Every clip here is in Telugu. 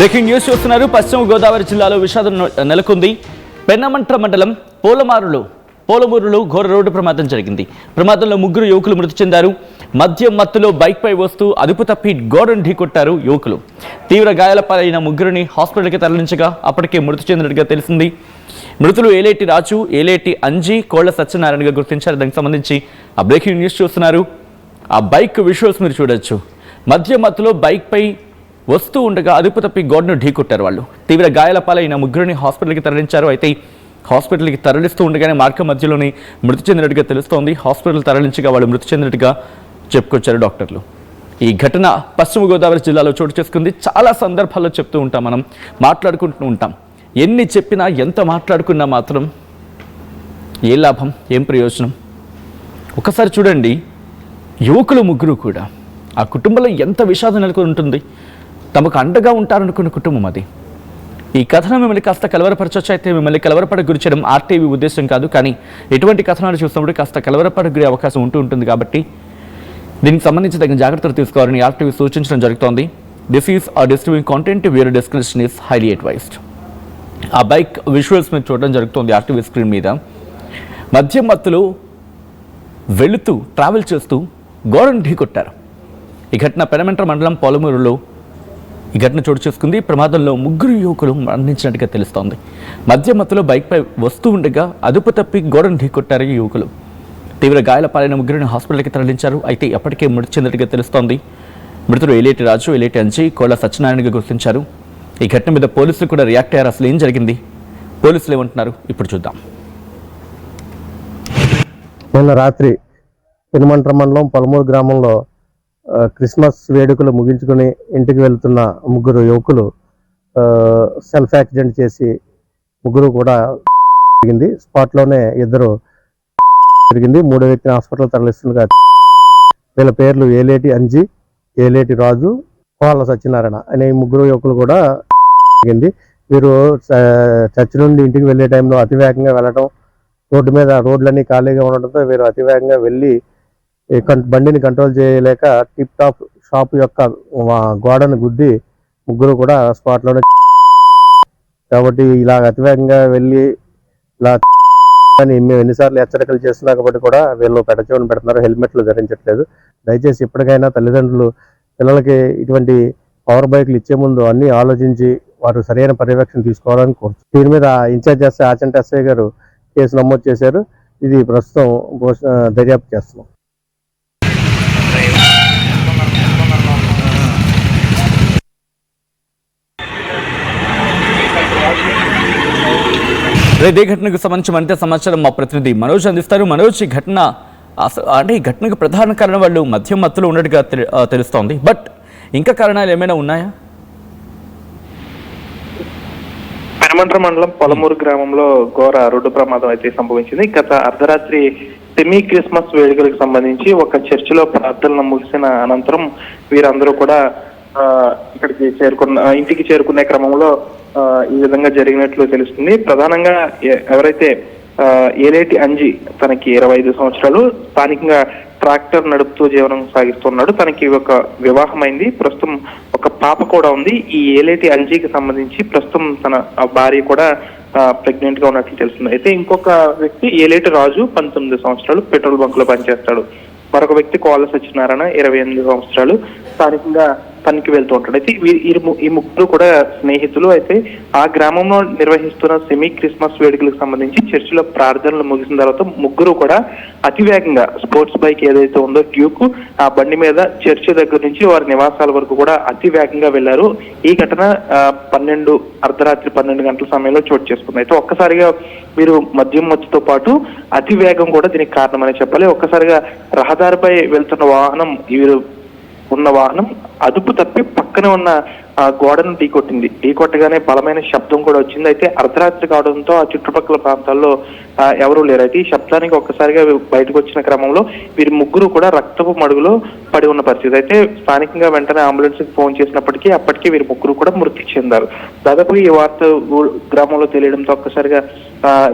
బ్రేకింగ్ న్యూస్ చూస్తున్నారు. పశ్చిమ గోదావరి జిల్లాలో విషాదం నెలకొంది. పెన్నమంట్ర మండలం పోలమూరులో ఘోర రోడ్డు ప్రమాదం జరిగింది. ప్రమాదంలో 3 యువకులు మృతి చెందారు. మద్యం మత్తులో బైక్పై వస్తూ అదుపు తప్పి గోడను ఢీకొట్టారు యువకులు. తీవ్ర గాయాల పాలైన 3ని హాస్పిటల్కి తరలించగా అప్పటికే మృతి చెందినట్టుగా తెలిసింది. మృతులు ఏలేటి రాజు, ఏలేటి అంజీ, కోళ్ల సత్యనారాయణగా గుర్తించారు. దానికి సంబంధించి ఆ బ్రేకింగ్ న్యూస్ చూస్తున్నారు. ఆ బైక్ విజువల్స్ మీరు చూడొచ్చు. మద్యం మత్తులో బైక్పై వస్తూ ఉండగా అదుపు తప్పి గోడను ఢీకొట్టారు వాళ్ళు. తీవ్ర గాయాల పాలైన 3ని హాస్పిటల్కి తరలించారు. అయితే హాస్పిటల్కి తరలిస్తూ ఉండగానే మార్గ మధ్యలోనే మృతి చెందినట్టుగా తెలుస్తోంది. హాస్పిటల్ తరలించగా వాళ్ళు మృతి చెందినట్టుగా చెప్పుకొచ్చారు డాక్టర్లు. ఈ ఘటన పశ్చిమ గోదావరి జిల్లాలో చోటు చేసుకుంది. చాలా సందర్భాల్లో చెప్తూ ఉంటాం, మనం మాట్లాడుకుంటూ ఉంటాం. ఎన్ని చెప్పినా ఎంత మాట్లాడుకున్నా మాత్రం ఏ లాభం, ఏం ప్రయోజనం? ఒకసారి చూడండి, యువకులు 3 కూడా ఆ కుటుంబంలో ఎంత విషాదం నెలకొని ఉంటుంది. తమకు అండగా ఉంటారనుకున్న కుటుంబం అది. ఈ కథనం మిమ్మల్ని కాస్త కలవరపరచొచ్చు. అయితే మిమ్మల్ని కలవరపడ గురి చేయడం ఆర్టీవీ ఉద్దేశం కాదు. కానీ ఎటువంటి కథనాలు చూసినప్పుడు కాస్త కలవరపడ గురి అవకాశం ఉంటుంది కాబట్టి దీనికి సంబంధించి తగిన జాగ్రత్తలు తీసుకోవాలని ఆర్టీవీ సూచించడం జరుగుతోంది. This is a disturbing content, viewer discretion is highly advised. ఆ బైక్ విజువల్స్ మీద చూడడం జరుగుతోంది ఆర్టీవీ స్క్రీన్ మీద. మద్యం మత్తులో వెళుతూ ట్రావెల్ చేస్తూ గోడను ఢీకొట్టారు. ఈ ఘటన పెనమంట్ర మండలం పోలమూరులో ఈ ఘటన చోటు చేసుకుంది. ప్రమాదంలో 3 యువకులు మరణించినట్టుగా తెలుస్తోంది. మద్యం మత్తులో బైక్పై వస్తూ ఉండగా అదుపు తప్పి గోడను ఢీకొట్టారు ఈ యువకులు. తీవ్ర గాయాల పాలైన 3ని హాస్పిటల్కి తరలించారు. అయితే అప్పటికే మృతి చెందినట్టుగా తెలుస్తోంది. మృతులు ఏలేటి రాజు, ఏలేటి అంజీ, కోళ్ల సత్యనారాయణగా గుర్తించారు. ఈ ఘటన మీద పోలీసులు కూడా రియాక్ట్ అయ్యారు. అసలు ఏం జరిగింది, పోలీసులు ఏమంటున్నారు ఇప్పుడు చూద్దాం. నిన్న రాత్రి పెనుమంట్ర మండలం పొలమూరు గ్రామంలో క్రిస్మస్ వేడుకలు ముగించుకొని ఇంటికి వెళ్తున్న 3 యువకులు సెల్ఫ్ యాక్సిడెంట్ చేసి 3 కూడా జరిగింది. స్పాట్లోనే 2 జరిగింది. 3వ వ్యక్తిని హాస్పిటల్ తరలిస్తుండగా వీళ్ళ పేర్లు ఏలేటి అంజీ, ఏలేటి రాజు, కోళ్ల సత్యనారాయణ అనే 3 యువకులు కూడా జరిగింది. వీరు చర్చి నుండి ఇంటికి వెళ్ళే టైంలో అతివేగంగా వెళ్ళడం, రోడ్లన్నీ ఖాళీగా ఉండడంతో వీరు అతివేగంగా వెళ్ళి బండిని కంట్రోల్ చేయలేక టిప్ టాప్ షాప్ యొక్క గోడను గుద్ది 3 కూడా స్పాట్లోనే. కాబట్టి ఇలా అతివేగంగా వెళ్ళి ఇలా అని మేము ఎన్నిసార్లు హెచ్చరికలు చేస్తున్నా కాబట్టి కూడా వీళ్ళు పెడచెవిన పెడుతున్నారు, హెల్మెట్లు ధరించట్లేదు. దయచేసి ఎప్పటికైనా తల్లిదండ్రులు పిల్లలకి ఇటువంటి పవర్ బైక్లు ఇచ్చే ముందు అన్ని ఆలోచించి వారు సరైన పర్యవేక్షణ తీసుకోవాలని కోరుతున్నాను. దీని మీద ఇన్ఛార్జ్ ఎస్ఐ ఆచంట ఎస్ఐ గారు కేసు నమోదు చేశారు. ఇది ప్రస్తుతం దర్యాప్తు చేస్తున్నాం. ఇదే ఘటనకు సంబంధించి మరింత సమాచారం మా ప్రతినిధి మనోజ్ అందిస్తారు. మనోజ్, ఈ ఘటన ఈ ఘటనకు ప్రధాన కారణం వాళ్ళు మద్యం మత్తులో ఉన్నట్టుగా తెలుస్తోంది. బట్ ఇంకా కారణాలు ఏమైనా ఉన్నాయా? పెనమంట్ర మండలం పొలమూరు గ్రామంలో ఘోర రోడ్డు ప్రమాదం అయితే సంభవించింది. గత అర్ధరాత్రి సెమీ క్రిస్మస్ వేడుకలకు సంబంధించి ఒక చర్చిలో ప్రార్థనలు ముగిసిన అనంతరం వీరందరూ కూడా ఇంటికి చేరుకునే క్రమంలో ఈ విధంగా జరిగినట్లు తెలుస్తుంది. ప్రధానంగా ఎవరైతే ఏలేటి అంజీ, తనకి 25 సంవత్సరాలు, స్థానికంగా ట్రాక్టర్ నడుపుతూ జీవనం సాగిస్తున్నాడు. తనకి ఒక వివాహం అయింది, ప్రస్తుతం ఒక పాప కూడా ఉంది. ఈ ఏలేటి అంజీకి సంబంధించి ప్రస్తుతం తన భార్య కూడా ప్రెగ్నెంట్ గా ఉన్నట్లు తెలుస్తుంది. అయితే ఇంకొక వ్యక్తి ఏలేటి రాజు, 19 సంవత్సరాలు, పెట్రోల్ బంక్ లో పనిచేస్తాడు. మరొక వ్యక్తి కోళ్ల సత్యనారాయణ, 28 సంవత్సరాలు, స్థానికంగా పనికి వెళ్తూ ఉంటాడు. అయితే ఈ 3 కూడా స్నేహితులు. అయితే ఆ గ్రామంలో నిర్వహిస్తున్న సెమీ క్రిస్మస్ వేడుకలకు సంబంధించి చర్చిలో ప్రార్థనలు ముగిసిన తర్వాత 3 కూడా అతివేగంగా స్పోర్ట్స్ బైక్ ఏదైతే ఉందో డ్యూక్, ఆ బండి మీద చర్చి దగ్గర నుంచి వారి నివాసాల వరకు కూడా అతి వేగంగా వెళ్లారు. ఈ ఘటన అర్ధరాత్రి 12 గంటల సమయంలో చోటు చేసుకుంది. అయితే ఒక్కసారిగా వీరు మద్యం మత్తుతో పాటు అతి వేగం కూడా దీనికి కారణమని చెప్పాలి. ఒక్కసారిగా రహదారిపై వెళ్తున్న వాహనం, వీరు ఉన్న వాహనం అదుపు తప్పి పక్కన ఉన్న గోడను ఢీకొట్టగానే బలమైన శబ్దం కూడా వచ్చింది. అయితే అర్ధరాత్రి కావడంతో ఆ చుట్టుపక్కల ప్రాంతాల్లో ఎవరూ లేరు. అయితే ఈ శబ్దానికి ఒక్కసారిగా బయటకు వచ్చిన క్రమంలో వీరి 3 కూడా రక్తపు మడుగులో పడి ఉన్న పరిస్థితి. అయితే స్థానికంగా వెంటనే అంబులెన్స్ కి ఫోన్ చేసినప్పటికీ అప్పటికే వీరి 3 కూడా మృతి చెందారు. దాదాపు ఈ వార్త గ్రామంలో తెలియడంతో ఒక్కసారిగా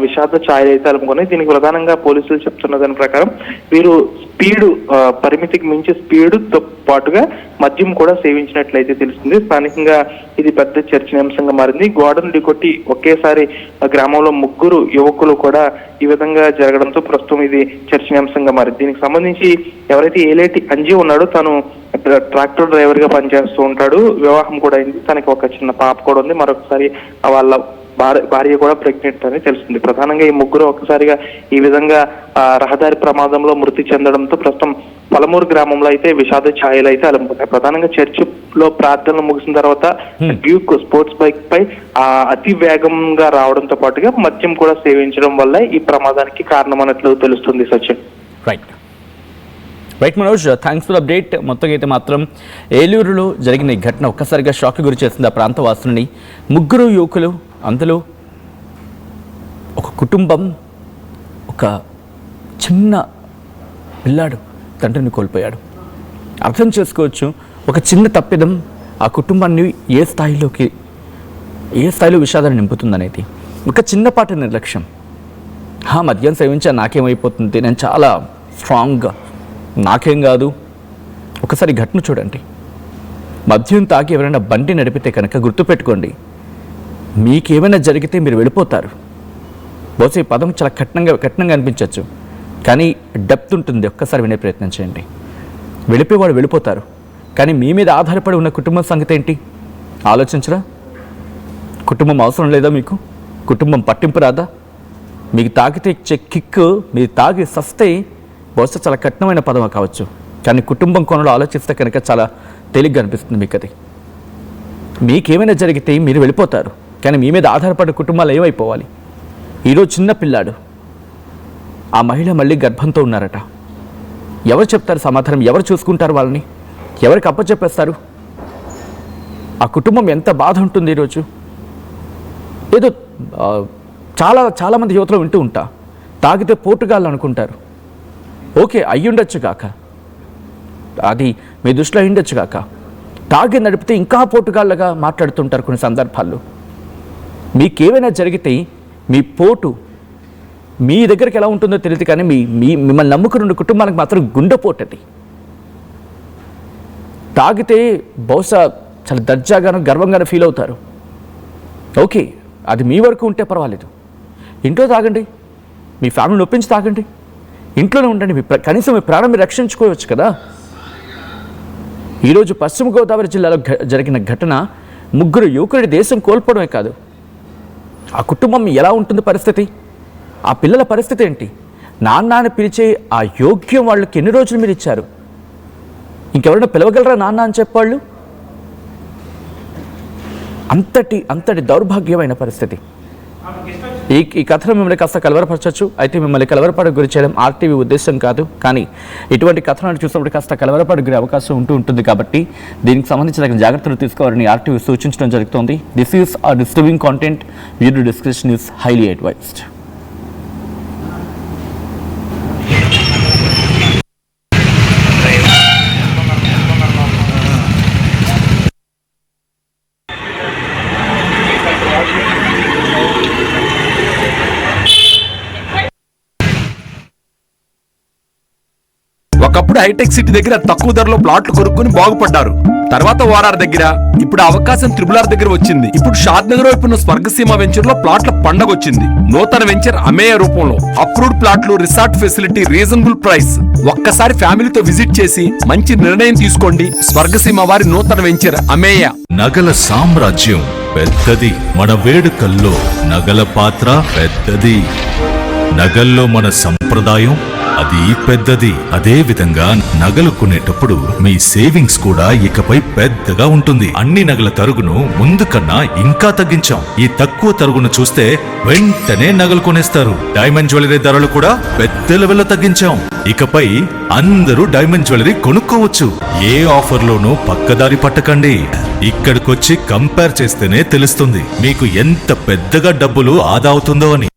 విషాద ఛాయలు అయితే అలుముకున్నాయి. దీనికి ప్రధానంగా పోలీసులు చెప్తున్న దాని ప్రకారం వీరు స్పీడ్ పరిమితికి మించి స్పీడ్తో పాటుగా మద్యం కూడా సేవించినట్లయితే తెలుస్తుంది. స్థానికంగా ఇది పెద్ద చర్చనీయాంశంగా మారింది. గోడను ఢీకొట్టి ఒకేసారి గ్రామంలో 3 యువకులు కూడా ఈ విధంగా జరగడంతో ప్రస్తుతం ఇది చర్చనీయాంశంగా మారింది. దీనికి సంబంధించి ఎవరైతే ఏలేటి అంజీ ఉన్నాడో తను ట్రాక్టర్ డ్రైవర్ గా పనిచేస్తూ ఉంటాడు. వివాహం కూడా అయింది. తనకి ఒక చిన్న పాప కూడా ఉంది. మరొకసారి వాళ్ళ భార్య కూడా ప్రెగ్నెంట్ అని తెలుస్తుంది. ప్రధానంగా ఈ 3 ఒక్కసారిగా ఈ విధంగా రహదారి ప్రమాదంలో మృతి చెందడంతో ప్రస్తుతం పలమూరు గ్రామంలో అయితే విషాద ఛాయలు అయితే అలుముకున్నాయి. ప్రధానంగా చర్చిలో ప్రార్థనలు ముగిసిన తర్వాత డ్యూక్ స్పోర్ట్స్ బైక్ పై అతి వేగంగా రావడంతో పాటుగా మద్యం కూడా సేవించడం వల్ల ఈ ప్రమాదానికి కారణం అన్నట్లు తెలుస్తుంది. Sachin. Right Manoj, thanks for update. మొత్తం అయితే మాత్రం ఏలూరులో జరిగిన ఈ ఘటన ఒక్కసారిగా షాక్ గురి చేసింది ఆ ప్రాంత వాసులని. 3 యువకులు, అందులో ఒక కుటుంబం, ఒక చిన్న పిల్లాడు తండ్రిని కోల్పోయాడు. అర్థం చేసుకోవచ్చు ఒక చిన్న తప్పిదం ఆ కుటుంబాన్ని ఏ స్థాయిలో విషాదాన్ని నింపుతుందనేది. ఒక చిన్నపాటి నిర్లక్ష్యం. మద్యం సేవించా నాకేమైపోతుంది, నేను చాలా స్ట్రాంగ్గా, నాకేం కాదు. ఒకసారి ఘటన చూడండి. మద్యం తాగి ఎవరైనా బండి నడిపితే కనుక గుర్తుపెట్టుకోండి, మీకేమైనా జరిగితే మీరు వెళ్ళిపోతారు. బహుశా ఈ పదం చాలా కఠినంగా అనిపించవచ్చు, కానీ డెప్త్ ఉంటుంది. ఒక్కసారి వినే ప్రయత్నం చేయండి. వెళ్ళిపోయేవాడు వెళ్ళిపోతారు, కానీ మీ మీద ఆధారపడి ఉన్న కుటుంబం సంగతి ఏంటి ఆలోచించరా? కుటుంబం అవసరం లేదా మీకు? కుటుంబం పట్టింపు రాదా? మీకు తాగితే ఇచ్చే కిక్, మీరు తాగి సస్తే బహుశా చాలా కఠినమైన పదం కావచ్చు, కానీ కుటుంబం కొనలో ఆలోచిస్తే కనుక చాలా తేలిగ్గా అనిపిస్తుంది మీకు. అది మీకేమైనా జరిగితే మీరు వెళ్ళిపోతారు, కానీ మీ మీద ఆధారపడే కుటుంబాలు ఏమైపోవాలి? ఈరోజు చిన్న పిల్లాడు, ఆ మహిళ మళ్ళీ గర్భంతో ఉన్నారట. ఎవరు చెప్తారు సమాధానం? ఎవరు చూసుకుంటారు వాళ్ళని? ఎవరికి అప్పచెప్పేస్తారు? ఆ కుటుంబం ఎంత బాధ ఉంటుంది ఈరోజు. ఏదో చాలామంది యువతలో వింటూ ఉంటా, తాగితే పోటుగాళ్ళు అనుకుంటారు. ఓకే, అయ్యుండొచ్చు కాక, అది మీ దృష్టిలో అయ్యుండొచ్చు కాక. తాగి నడిపితే ఇంకా పోటుగాళ్ళగా మాట్లాడుతుంటారు కొన్ని సందర్భాల్లో. మీకేమైనా జరిగితే మీ పోటు మీ దగ్గరికి ఎలా ఉంటుందో తెలియదు, కానీ మిమ్మల్ని నమ్ముకుని ఉన్న కుటుంబానికి మాత్రం గుండెపోటది. తాగితే బహుశా చాలా దర్జాగాను గర్వంగాను ఫీల్ అవుతారు. ఓకే, అది మీ వరకు ఉంటే పర్వాలేదు. ఇంట్లో తాగండి, మీ ఫ్యామిలీని ఒప్పించి తాగండి, ఇంట్లోనే ఉండండి. కనీసం మీ ప్రాణం మీరు రక్షించుకోవచ్చు కదా. ఈరోజు పశ్చిమ గోదావరి జిల్లాలో జరిగిన ఘటన 3 యువకుడి దేశం కోల్పోవడమే కాదు, ఆ కుటుంబం ఎలా ఉంటుంది పరిస్థితి, ఆ పిల్లల పరిస్థితి ఏంటి? నాన్న పిలిచే ఆ యోగ్యం వాళ్ళకి ఎన్ని రోజులు మీరు ఇచ్చారు? ఇంకెవరైనా పిలవగలరా నాన్న అని చెప్పాళ్ళు? అంతటి దౌర్భాగ్యమైన పరిస్థితి. ఈ కథను మిమ్మల్ని కాస్త కలవరపరచవచ్చు. అయితే మిమ్మల్ని కలవరపాటుకు గురి చేయడం ఆర్టీవీ ఉద్దేశం కాదు, కానీ ఇటువంటి కథనాలు చూసినప్పుడు కాస్త కలవరపాటుకు గురే అవకాశం ఉంటుంది. కాబట్టి దీనికి సంబంధించిన జాగ్రత్తలు తీసుకోవాలని ఆర్టీవీ సూచించడం జరుగుతోంది. This is a disturbing content. Video description is highly advised. ఒకప్పుడు హైటెక్ సిటీ దగ్గర తక్కువ ధరలో ప్లాట్లు కొనుక్కుని బాగుపడ్డారు. తర్వాత ఓఆర్ఆర్ దగ్గర, ఇప్పుడు అవకాశం త్రిబుల్ దగ్గర వచ్చింది. ఇప్పుడు షాద్ నగర్ వైపు ఉన్న స్వర్గసీమ వెంచర్ లో ప్లాట్ల పండగ వచ్చింది. నూతన వెంచర్ అమేయ రూపంలో అప్రూవ్డ్ ప్లాట్లు, రిసార్ట్ ఫెసిలిటీ, రీజనబుల్ ప్రైస్. ఒక్కసారి ఫ్యామిలీతో విజిట్ చేసి మంచి నిర్ణయం తీసుకోండి. స్వర్గసీమ వారి నూతన వెంచర్ అమేయ. నగల సామ్రాజ్యం పెద్దది, మన వేడుకల్లో నగల పాత్ర పెద్దది. నగల్లో మన సంప్రదాయం అది పెద్దది. అదే విధంగా నగలు కొనేటప్పుడు మీ సేవింగ్స్ కూడా ఇకపై పెద్దగా ఉంటుంది. అన్ని నగల తరుగును ముందు కన్నా ఇంకా తగ్గించాం. ఈ తక్కువ తరుగును చూస్తే వెంటనే నగలు కొనేస్తారు. డైమండ్ జ్యువెలరీ ధరలు కూడా పెద్ద లెవెల్లో తగ్గించాం. ఇకపై అందరూ డైమండ్ జ్యువెలరీ కొనుక్కోవచ్చు. ఏ ఆఫర్లోనూ పక్కదారి పట్టకండి. ఇక్కడికొచ్చి కంపేర్ చేస్తేనే తెలుస్తుంది మీకు ఎంత పెద్దగా డబ్బులు ఆదా అవుతుందో అని.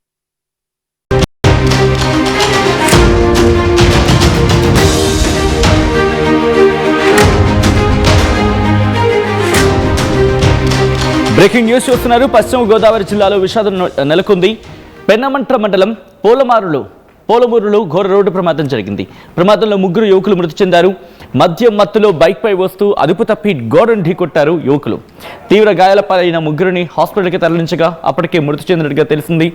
బ్రేకింగ్ న్యూస్ చూస్తున్నారు. పశ్చిమ గోదావరి జిల్లాలో విషాదం నెలకొంది. పెన్నమంట్ర మండలం పోలమూరులో ఘోర రోడ్డు ప్రమాదం జరిగింది. ప్రమాదంలో ముగ్గురు యువకులు మృతి చెందారు. మద్యం మత్తులో బైక్పై వస్తూ అదుపు తప్పి గోడను ఢీకొట్టారు యువకులు. తీవ్ర గాయాల పాలైన ముగ్గురిని హాస్పిటల్కి తరలించగా అప్పటికే మృతి చెందినట్టుగా తెలిసింది.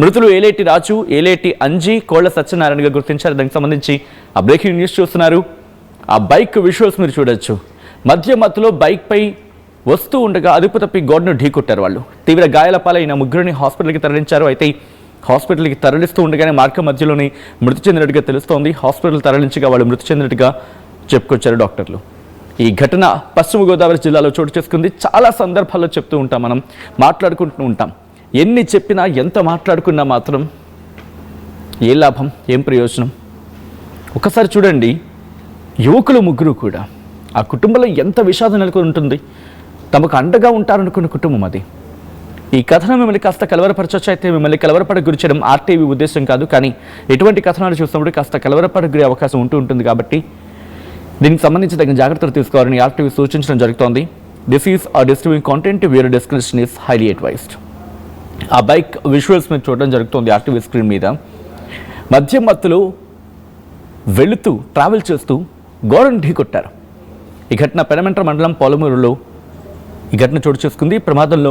మృతులు ఏలేటి రాజు, ఏలేటి అంజీ, కోళ్ల సత్యనారాయణగా గుర్తించారు. దానికి సంబంధించి ఆ బ్రేకింగ్ న్యూస్ చూస్తున్నారు. ఆ బైక్ విజువల్స్ మీరు చూడొచ్చు. మద్యం మత్తులో బైక్పై వస్తూ ఉండగా అదుపు తప్పి గోడను ఢీకొట్టారు వాళ్ళు. తీవ్ర గాయాల పాలైన ముగ్గురిని హాస్పిటల్కి తరలించారు. అయితే హాస్పిటల్కి తరలిస్తూ ఉండగానే మార్గం మధ్యలోనే మృతి చెందినట్టుగా తెలుస్తోంది. హాస్పిటల్ తరలించగా వాళ్ళు మృతి చెందినట్టుగా చెప్పుకొచ్చారు డాక్టర్లు. ఈ ఘటన పశ్చిమ గోదావరి జిల్లాలో చోటు చేసుకుంది. చాలా సందర్భాల్లో చెప్తూ ఉంటాం, మనం మాట్లాడుకుంటూ ఉంటాం. ఎన్ని చెప్పినా ఎంత మాట్లాడుకున్నా మాత్రం ఏ లాభం, ఏం ప్రయోజనం? ఒకసారి చూడండి, యువకులు ముగ్గురు కూడా ఆ కుటుంబంలో ఎంత విషాదం నెలకొని ఉంటుంది. తమకు అండగా ఉంటారనుకున్న కుటుంబం అది. ఈ కథనం మిమ్మల్ని కాస్త కలవరపరచొచ్చు. అయితే మిమ్మల్ని కలవరపడకు గురి చేయడం ఆర్టీవీ ఉద్దేశం కాదు. కానీ ఎటువంటి కథనాలు చూసినప్పుడు కాస్త కలవరపడకు గురి అవకాశం ఉంటుంది కాబట్టి దీనికి సంబంధించి తగిన జాగ్రత్తలు తీసుకోవాలని ఆర్టీవీ సూచించడం జరుగుతోంది. This is a disturbing content, viewer discretion is highly advised. ఆ బైక్ విజువల్స్ మీద చూడడం జరుగుతోంది ఆర్టీవీ స్క్రీన్ మీద. మద్యం మత్తులో వెళుతూ ట్రావెల్ చేస్తూ గోడను ఢీకొట్టారు. ఈ ఘటన పెనమంట్ర మండలం పోలమూరులో ఈ ఘటన చోటు చేసుకుంది. ప్రమాదంలో